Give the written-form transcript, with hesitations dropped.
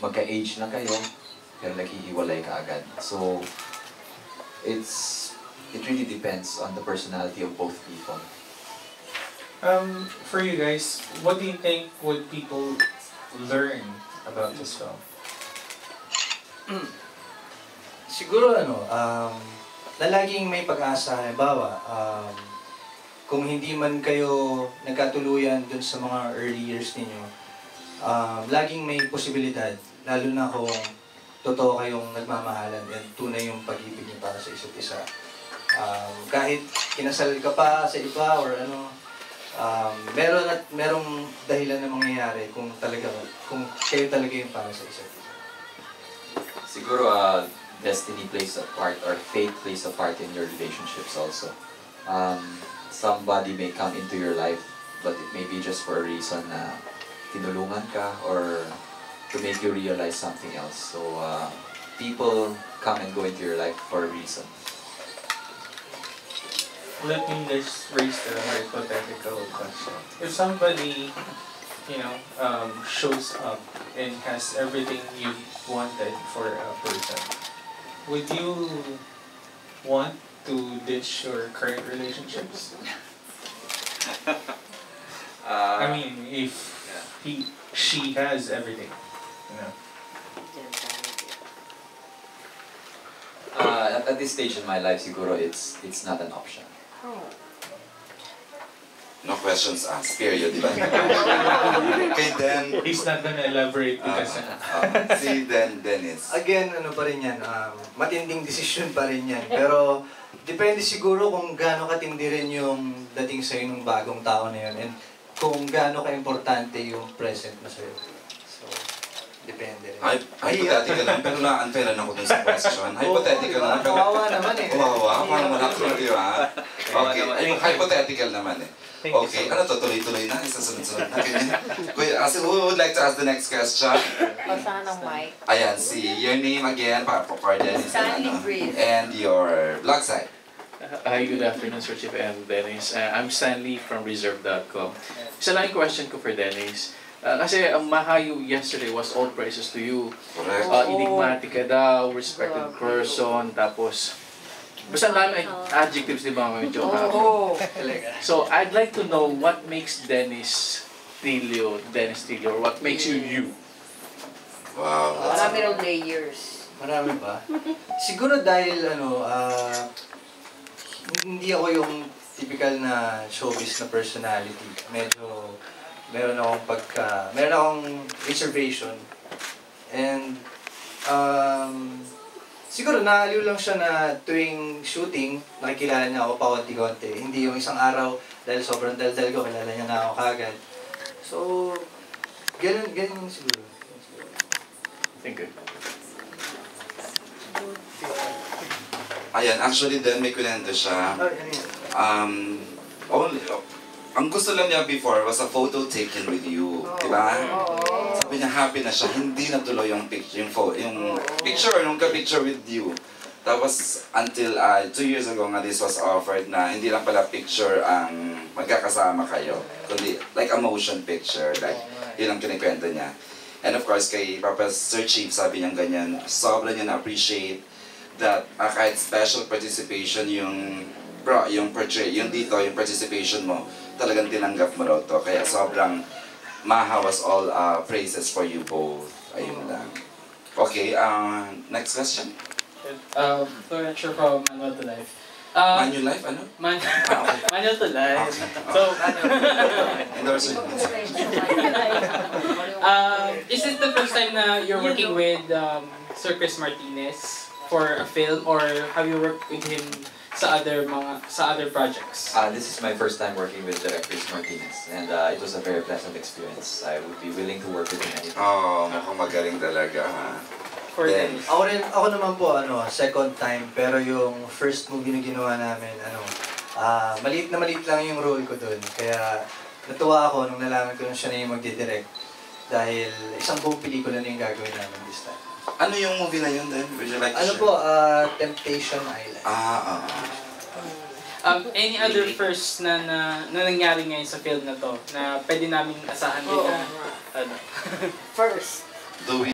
magka-age na kayo, pero naghihiwalay ka agad. So, it really depends on the personality of both people. For you guys, what do you think would people learn about this film? Siguro na laging may pag-asa. Halimbawa, kung hindi man kayo nagkatuluyan dun sa mga early years ninyo, laging may posibilidad, lalo na kung totoo kayong nagmamahalan and tunay yung pag-ibig niyo para sa isa't isa. Kahit kinasal ka pa sa iba or merong dahilan na mangyayari kung kayo talaga yung para sa isa't isa. Siguro, destiny plays a part, or fate plays a part in your relationships also. Somebody may come into your life, but it may be just for a reason na tinulungan ka or to make you realize something else. So, people come and go into your life for a reason. Let me just raise the hypothetical question. If somebody, shows up and has everything you wanted for a person, would you want to ditch your current relationships? I mean, if she has everything, At this stage in my life, siguro it's not an option. No questions asked, period, di ba? Okay, then... He's not gonna elaborate because... See, then it's... Again, pa rin yan, matinding desisyon pa rin yan. Pero, depende siguro kung gaano katindi rin yung dating sa'yo ng bagong tao na yun. And kung gaano ka-importante yung present na sa'yo. So, depende rin. Hypothetical lang, pero na-unfairan ako dun sa question. Hypothetical lang. Kawawa naman eh. Kawawa, parang malakot, di ba? Okay, yung hypothetical naman eh. Okay, tuloy-tuloy na, isasunod-sunod na ganyan. So who would like to ask the next question? Basahan ng mic. Ayan, your name again, para Dennis. Stanley Breeze. And your blog site. Hi, good afternoon, Sir Chief and Dennis. I'm Stanley from Reserve.com. Isa lang yung question ko for Dennis. Kasi ang Mahayo yesterday was all praises to you. Correct. Enigmatic ka daw, respected person, tapos... Basta lang adjectives, di ba, medyo So, I'd like to know what makes Dennis Trillo, or what makes you you? Wow. Marami raw layers. Marami ba? Siguro dahil, hindi ako yung typical na showbiz na personality. Medyo, meron akong reservation. And, siguro naaliw lang siya na tuwing shooting, nakikilala niya ako paunti-konti. Hindi yung isang araw, dahil sobrang daldal ko, kilala niya na ako kagad. So, ganun siguro. Thank you. Ayan, actually then may kunento siya. Ang gusto lang niya before was a photo taken with you, di ba? Sabi niya happy na siya, hindi natuloy yung picture, nung ka-picture with you. Tapos until 2 years ago nga this was offered na hindi lang pala picture ang magkakasama kayo, kundi like a motion picture, like yun ang kinikwento niya. And of course kay Papa Sir Chief sabi niya ganyan, sobra niya na-appreciate that kahit special participation yung participation mo, talagang tinanggap mo raw to. Kaya sobrang Maha was all praises for you both. Ayun lang. Okay, next question. Furniture from Manual to Life. Manulife, ano? Manual to Life. Okay. So, Endorsement. is this the first time na you're working with Sir Chris Martinez for a film, or have you worked with him sa other projects? This is my first time working with Director Chris Martinez, and it was a very pleasant experience. I would be willing to work with him anytime. Oh, mukhang magaling talaga, ha? For Then, Ako naman po, second time, pero yung first movie na ginawa namin, maliit lang yung role ko dun. Kaya natuwa ako nung nalaman ko na siya na yung magdidirect. Dahil isang buong pelikula na yung gagawin namin this time. ano yung movie na yun then? Would you like to share? Po, Temptation Island. Any other first na nangyari ngayon sa film na to na pwede namin asahan din na First. Do we